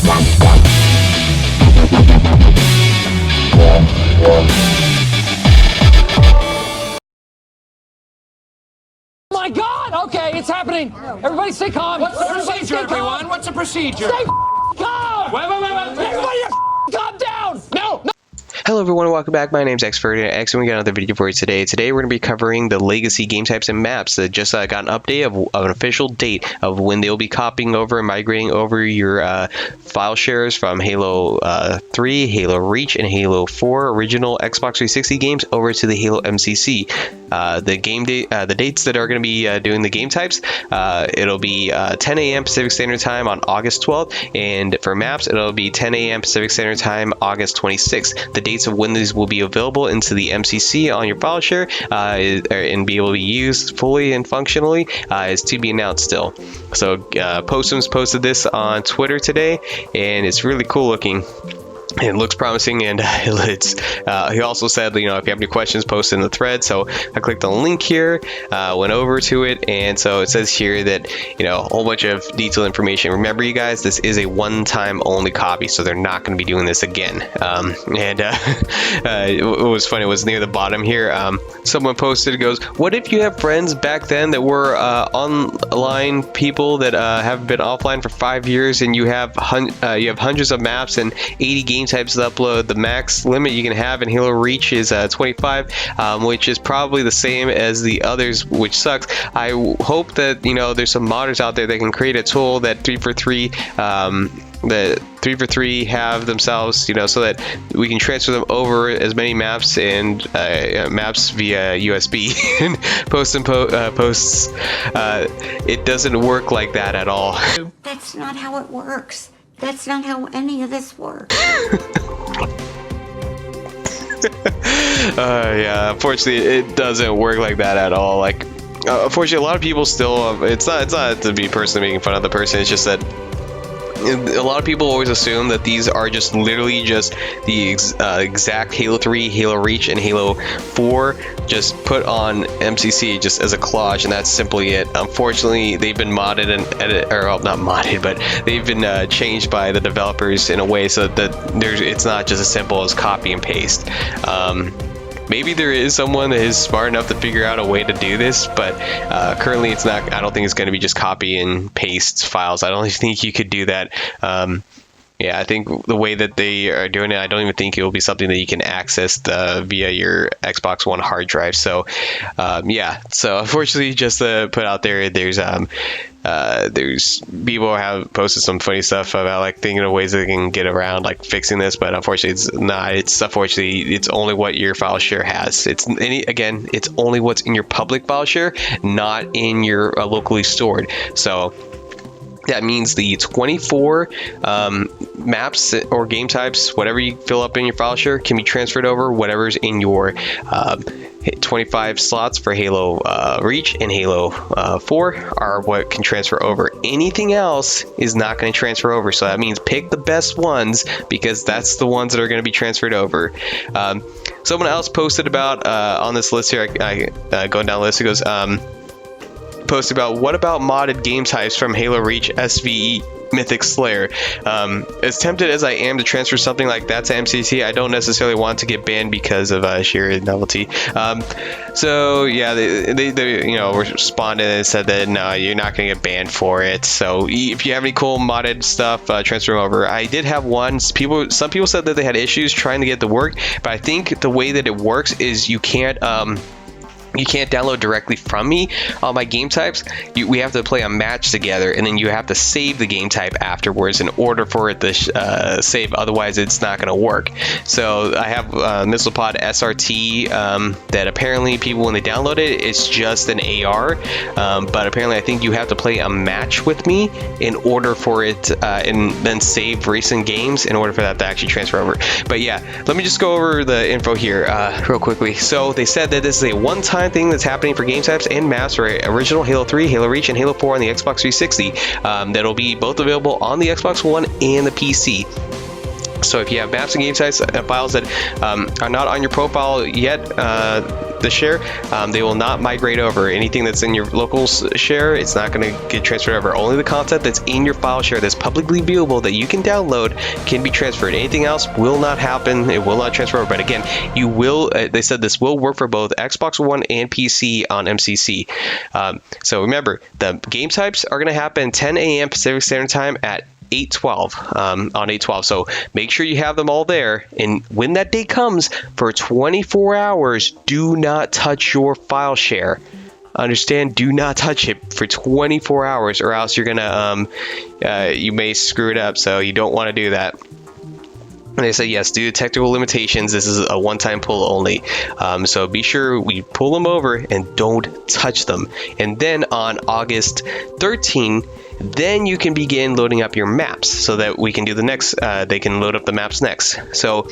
My God! Okay, it's happening. Everybody stay calm. What's the procedure, everyone? What's the procedure? Stay calm! Wait. Everybody calm down! No! Hello everyone, welcome back. My name's X, and we got another video for you today. Today we're going to be covering the legacy game types and maps that just got an update of an official date of when they'll be copying over and migrating over your file shares from Halo 3, Halo Reach, and Halo 4 original Xbox 360 games over to the Halo MCC. The dates that are going to be doing the game types, it'll be 10 a.m. Pacific Standard Time on August 12th, and for maps it'll be 10 a.m. Pacific Standard Time August 26th. The dates of when these will be available into the MCC on your file share and be able to be used fully and functionally is to be announced still. So Postums posted this on Twitter today, and it's really cool looking. It looks promising, and he also said, you know, if you have any questions, post in the thread. So I clicked on the link here, went over to it, and so it says here that, you know, a whole bunch of detailed information. Remember, you guys, this is a one-time only copy, so they're not going to be doing this again. What was funny was near the bottom here, someone posted, goes, what if you have friends back then that were online people that have been offline for 5 years, and you have hundreds of maps and 80 game types to upload? The max limit you can have in Halo Reach is 25, which is probably the same as the others, which sucks. I hope that, you know, there's some modders out there that can create a tool that 343 have themselves, you know, so that we can transfer them over as many maps and maps via USB and posts. It doesn't work like that at all. That's not how it works. That's not how any of this works. Yeah, unfortunately, it doesn't work like that at all. Like, unfortunately, a lot of people still. It's not to be personally making fun of the person. It's just that a lot of people always assume that these are just literally just the exact Halo 3, Halo Reach, and Halo 4 just put on MCC just as a collage, and that's simply it. Unfortunately, they've been modded and not modded, but they've been changed by the developers in a way so that it's not just as simple as copy and paste. Maybe there is someone that is smart enough to figure out a way to do this, but currently it's not. I don't think it's going to be just copy and paste files. I don't think you could do that. Yeah, I think the way that they are doing it, I don't even think it will be something that you can access via your Xbox One hard drive. So, yeah. So, unfortunately, just to put out there, there's people have posted some funny stuff about like thinking of ways that they can get around like fixing this, but unfortunately, it's not. It's only what your file share has. It's only what's in your public file share, not in your locally stored. So that means the 24 maps or game types, whatever you fill up in your file share, can be transferred over. Whatever's in your 25 slots for Halo Reach and Halo 4 are what can transfer over. Anything else is not going to transfer over. So that means pick the best ones, because that's the ones that are going to be transferred over. Someone else posted about on this list here, I going down the list, it goes, post about what about modded game types from Halo Reach SVE Mythic Slayer. As tempted as I am to transfer something like that to MCC, I don't necessarily want to get banned because of sheer novelty. So yeah, they you know, responded and said that no, you're not going to get banned for it. So if you have any cool modded stuff, transfer them over. I did have one. Some people said that they had issues trying to get the work, but I think the way that it works is you can't download directly from me on my game types. We have to play a match together, and then you have to save the game type afterwards in order for it to save. Otherwise, it's not going to work. So I have MissilePod SRT that apparently people, when they download it, it's just an AR. But apparently, I think you have to play a match with me in order for it, and then save recent games in order for that to actually transfer over. But yeah, let me just go over the info here real quickly. So they said that this is a one-time thing that's happening for game types and maps for original Halo 3, Halo Reach, and Halo 4 on the Xbox 360. That'll be both available on the Xbox One and the PC. So if you have maps and game types files that are not on your profile yet, the share, they will not migrate over. Anything that's in your local share, it's not going to get transferred over. Only the content that's in your file share that's publicly viewable that you can download can be transferred. Anything else will not happen. It will not transfer over. But again, you will. They said this will work for both Xbox One and PC on MCC. So remember, the game types are going to happen 10 a.m. Pacific Standard Time at 8/12 on 8/12. So make sure you have them all there. And when that date comes, for 24 hours, do not touch your file share. Understand? Do not touch it for 24 hours, or else you're gonna you may screw it up. So you don't want to do that. And they say yes, due to technical limitations, this is a one-time pull only. So be sure we pull them over and don't touch them. And then on August 13, then you can begin loading up your maps so that we can do the next, they can load up the maps next. So,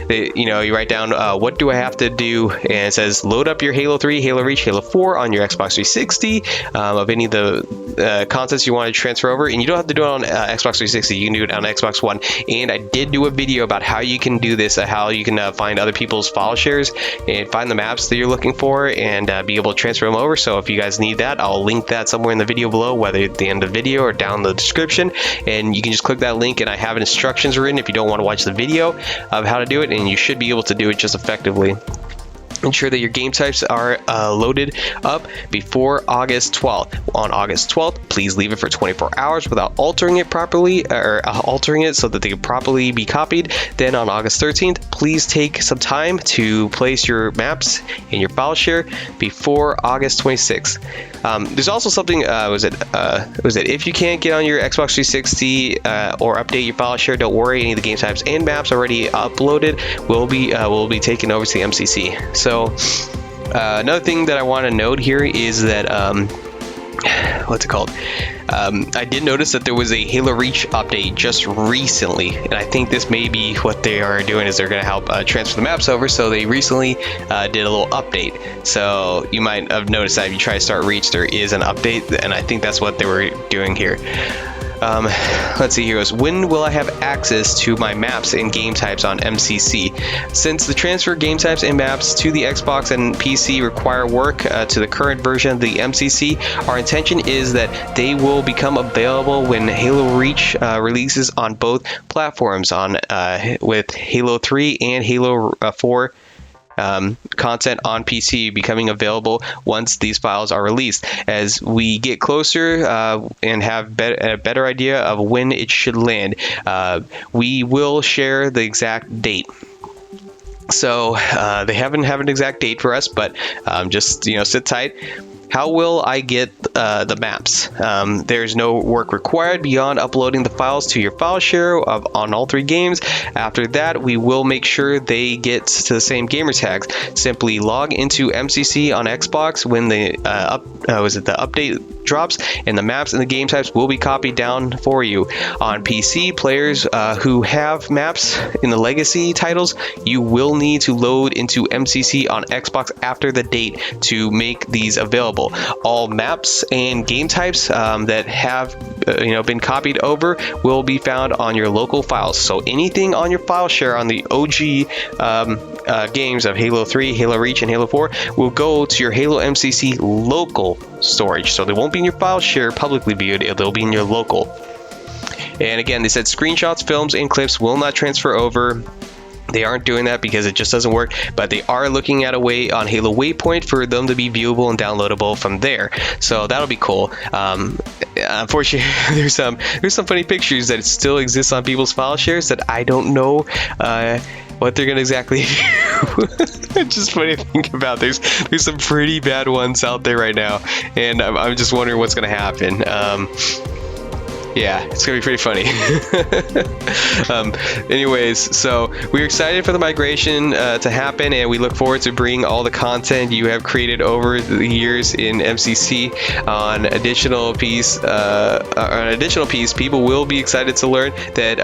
you write down, what do I have to do? And it says, load up your Halo 3, Halo Reach, Halo 4 on your Xbox 360 of any of the contents you want to transfer over. And you don't have to do it on Xbox 360. You can do it on Xbox One. And I did do a video about how you can do this, how you can find other people's file shares and find the maps that you're looking for and be able to transfer them over. So if you guys need that, I'll link that somewhere in the video below, whether at the end of the video or down the description, and you can just click that link, and I have instructions written if you don't want to watch the video of how to do it, and you should be able to do it just effectively. Ensure that your game types are loaded up before August 12th. On August 12th, please leave it for 24 hours without altering it properly, or altering it so that they can properly be copied. Then on August 13th, please take some time to place your maps in your file share before August 26th. There's also something, was it if you can't get on your Xbox 360 or update your file share, don't worry, any of the game types and maps already uploaded will be taken over to the MCC. So another thing that I want to note here is that what's it called? I did notice that there was a Halo Reach update just recently, and I think this may be what they are doing is they're going to help transfer the maps over. So they recently did a little update. So you might have noticed that if you try to start Reach, there is an update, and I think that's what they were doing here. Let's see, here goes. When will I have access to my maps and game types on MCC? Since the transfer game types and maps to the Xbox and PC require work to the current version of the MCC, our intention is that they will become available when Halo Reach releases on both platforms, with Halo 3 and Halo 4 content on PC becoming available once these files are released. As we get closer and have a better idea of when it should land, we will share the exact date. So they haven't have an exact date for us, but just sit tight. How will I get the maps? There's no work required beyond uploading the files to your file share on all three games. After that, we will make sure they get to the same gamer tags. Simply log into MCC on Xbox when the update drops, and the maps and the game types will be copied down for you. On PC, players who have maps in the legacy titles, you will need to load into MCC on Xbox after the date to make these available. All maps and game types that have been copied over will be found on your local files. So anything on your file share on the OG games of Halo 3, Halo Reach, and Halo 4 will go to your Halo MCC local storage. So they won't be in your file share publicly viewed, they'll be in your local. And again, they said screenshots, films, and clips will not transfer over. They aren't doing that because it just doesn't work, but they are looking at a way on Halo Waypoint for them to be viewable and downloadable from there. So that'll be cool. Unfortunately, there's some funny pictures that still exist on people's file shares that I don't know what they're gonna exactly do. It's just funny to think about. There's some pretty bad ones out there right now, and I'm just wondering what's gonna happen. Yeah, it's gonna be pretty funny. Anyways, so we're excited for the migration to happen, and we look forward to bringing all the content you have created over the years in MCC on additional piece. People will be excited to learn that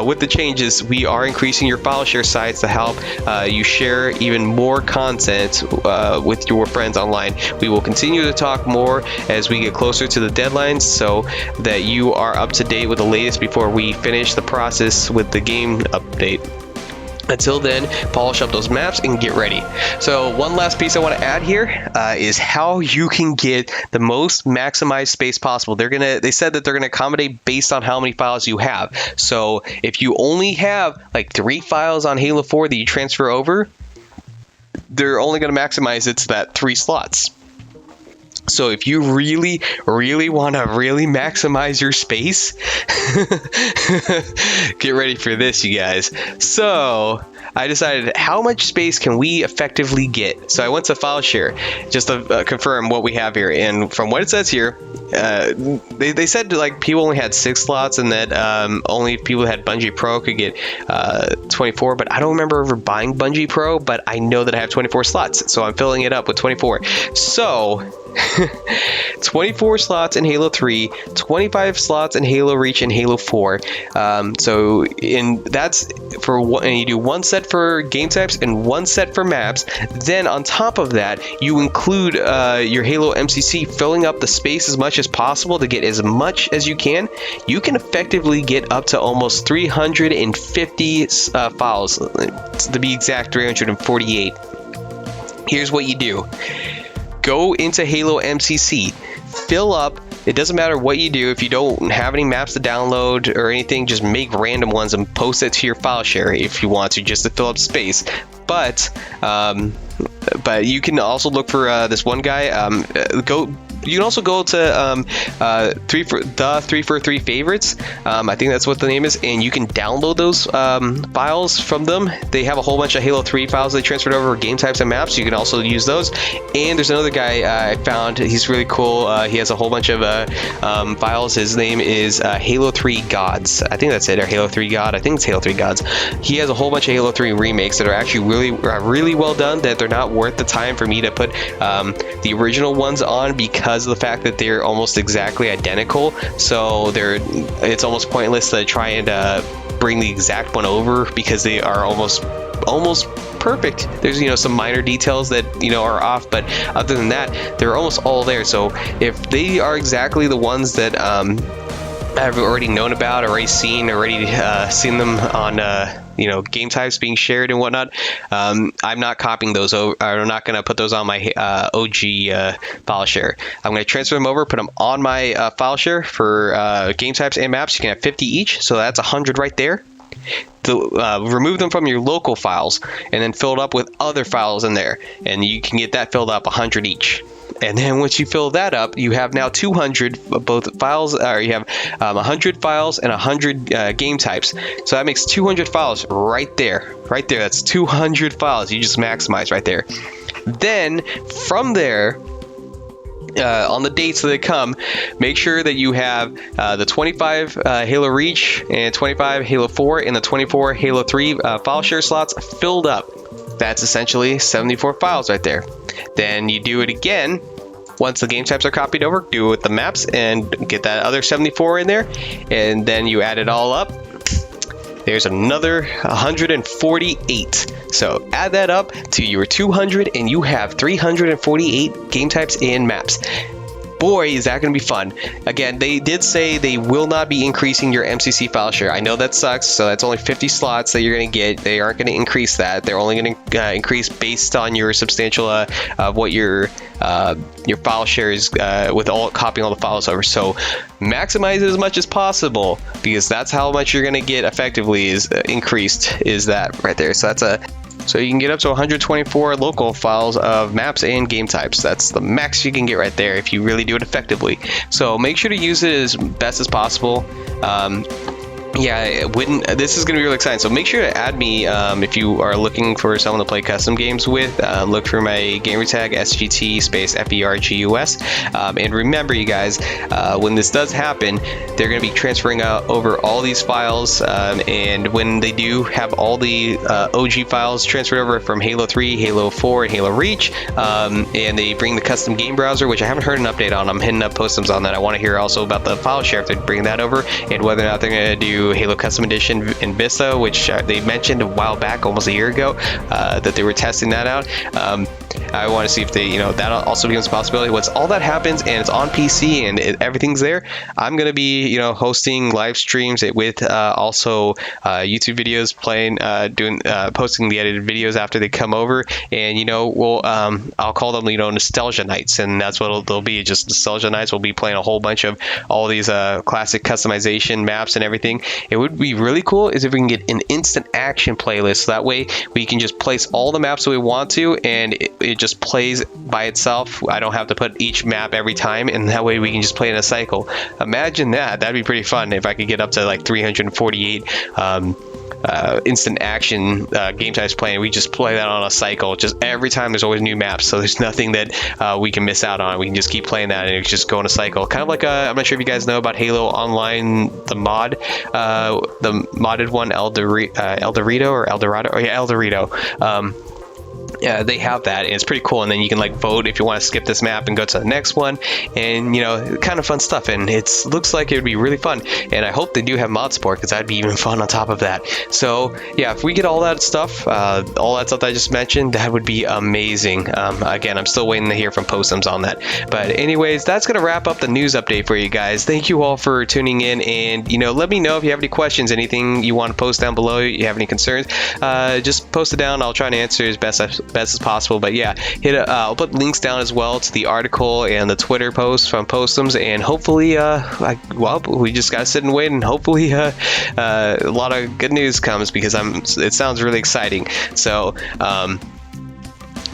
with the changes, we are increasing your file share size to help you share even more content with your friends online. We will continue to talk more as we get closer to the deadlines, so that you are up to date with the latest before we finish the process with the game update. Until then, polish up those maps and get ready. So one last piece I want to add here is how you can get the most maximized space possible. They said that they're gonna accommodate based on how many files you have. So if you only have like 3 files on Halo 4 that you transfer over, they're only gonna maximize it to that 3 slots. So if you really want to really maximize your space, get ready for this, you guys. So I decided, how much space can we effectively get? So I went to file share just to confirm what we have here. And from what it says here, they said like people only had 6 slots, and that only people who had Bungie Pro could get 24. But I don't remember ever buying Bungie Pro, but I know that I have 24 slots. So I'm filling it up with 24. So 24 slots in Halo 3, 25 slots in Halo Reach and Halo 4. So that's for one, and you do 1 set for game types and 1 set for maps. Then on top of that, you include your Halo MCC, filling up the space as much as possible to get as much as you can. You can effectively get up to almost 350 files, to be exact, 348. Here's what you do. Go into Halo MCC, fill up. It doesn't matter what you do. If you don't have any maps to download or anything, just make random ones and post it to your file share if you want to, just to fill up space. But you can also look for this one guy. You can also go to 343 favorites. I think that's what the name is, and you can download those files from them. They have a whole bunch of Halo 3 files they transferred over, game types and maps. You can also use those. And there's another guy I found. He's really cool. He has a whole bunch of files. His name is Halo 3 Gods. I think that's it, or Halo 3 God. I think it's Halo 3 Gods. He has a whole bunch of Halo 3 remakes that are actually really well done, that they're not worth the time for me to put the original ones on, because of the fact that they're almost exactly identical. So it's almost pointless to try and bring the exact one over, because they are almost perfect. There's some minor details that are off, but other than that, they're almost all there. So if they are exactly the ones that I've already known about, already seen them on game types being shared and whatnot, I'm not copying those over. I'm not going to put those on my OG file share. I'm going to transfer them over, put them on my file share for game types and maps. You can have 50 each, so that's 100 right there. Remove them from your local files and then fill it up with other files in there, and you can get that filled up 100 each. And then once you fill that up, you have now 200 both files, or you have 100 files and 100 game types. So that makes 200 files right there. Right there, that's 200 files you just maximize right there. Then from there, on the dates that they come, make sure that you have the 25 Halo Reach and 25 Halo 4 and the 24 Halo 3 file share slots filled up. That's essentially 74 files right there. Then you do it again. Once the game types are copied over, do it with the maps and get that other 74 in there. And then you add it all up. There's another 148. So add that up to your 200 and you have 348 game types and maps. Boy, is that going to be fun. Again, they did say they will not be increasing your MCC file share. I know that sucks, so that's only 50 slots that you're going to get. They aren't going to increase that. They're only going to increase based on your substantial what your file share is with copying all the files over. So maximize it as much as possible, because that's how much you're going to get effectively is increased, is that right there. So you can get up to 124 local files of maps and game types. That's the max you can get right there if you really do it effectively. So make sure to use it as best as possible. This is going to be really exciting. So make sure to add me if you are looking for someone to play custom games with. Look for my gamertag SGT space FERGUS. And remember, you guys, when this does happen, they're going to be transferring over all these files. And when they do have all the OG files transferred over from Halo 3, Halo 4, and Halo Reach, and they bring the custom game browser, which I haven't heard an update on. I'm hitting up post-ums on that. I want to hear also about the file share if they're bringing that over, and whether or not they're going to do Halo Custom Edition in Vista, which they mentioned a while back, almost a year ago, that they were testing that out. I want to see if they, that also becomes a possibility. Once all that happens and it's on PC and everything's there, I'm gonna be, hosting live streams with also YouTube videos, posting the edited videos after they come over, and I'll call them nostalgia nights, and that's what they'll be. Just nostalgia nights. We'll be playing a whole bunch of all these classic customization maps and everything. It would be really cool is if we can get an instant action playlist, so that way we can just place all the maps that we want to, and it just plays by itself. I don't have to put each map every time, and that way we can just play in a cycle. Imagine that. That'd be pretty fun if I could get up to like 348 instant action game types playing. We just play that on a cycle. Just every time there's always new maps, so there's nothing that we can miss out on. We can just keep playing that and it's just go in a cycle. Kind of like I'm not sure if you guys know about Halo Online, the modded one, El Dorado. Yeah, they have that, and it's pretty cool. And then you can like vote if you want to skip this map and go to the next one, and kind of fun stuff. And it looks like it would be really fun, and I hope they do have mod support, because that'd be even fun on top of that. So yeah, if we get all that stuff that I just mentioned, that would be amazing. Again, I'm still waiting to hear from Postums on that. But anyways, that's gonna wrap up the news update for you guys. Thank you all for tuning in, and let me know if you have any questions, anything you want to post down below. You have any concerns, just post it down. I'll try to answer as best as possible. But yeah, I'll put links down as well to the article and the Twitter post from Postums, and hopefully we just gotta sit and wait, and hopefully a lot of good news comes, because it sounds really exciting. So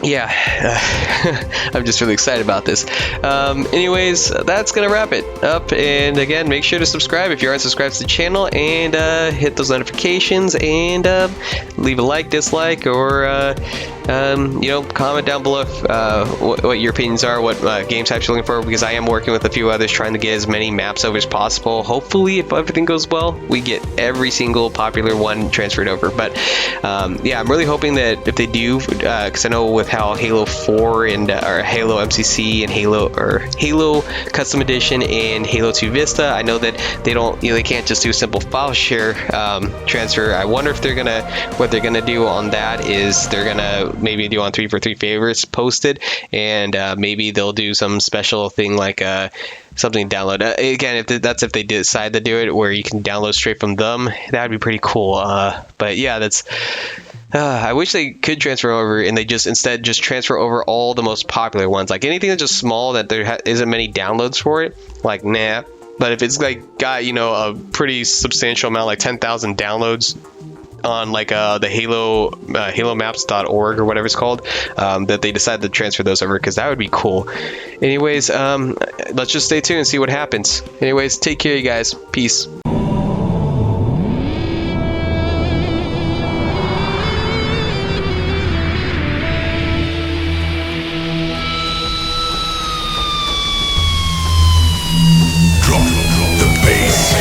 yeah, I'm just really excited about this. Anyways, that's gonna wrap it up, and again, make sure to subscribe if you aren't subscribed to the channel, and hit those notifications, and leave a like, dislike, or comment down below what your opinions are, what game types you're looking for, because I am working with a few others trying to get as many maps over as possible. Hopefully, if everything goes well, we get every single popular one transferred over. But yeah, I'm really hoping that if they do, because I know with how Halo 4 and or Halo MCC and Halo Custom Edition and Halo 2 Vista, I know that they can't just do simple file share transfer. I wonder if what they're gonna do on that is they're gonna maybe do on 3 for 3 favorites posted, and maybe they'll do some special thing like something to download. Again, if they decide to do it where you can download straight from them, that'd be pretty cool. But yeah, that's I wish they could transfer over, and they instead just transfer over all the most popular ones. Like anything that's just small that there isn't many downloads for it, like nah. But if it's like got a pretty substantial amount, like 10,000 downloads on like the halomaps.org or whatever it's called, that they decide to transfer those over, because that would be cool. Anyways, let's just stay tuned and see what happens. Anyways, take care, you guys. Peace. The bass.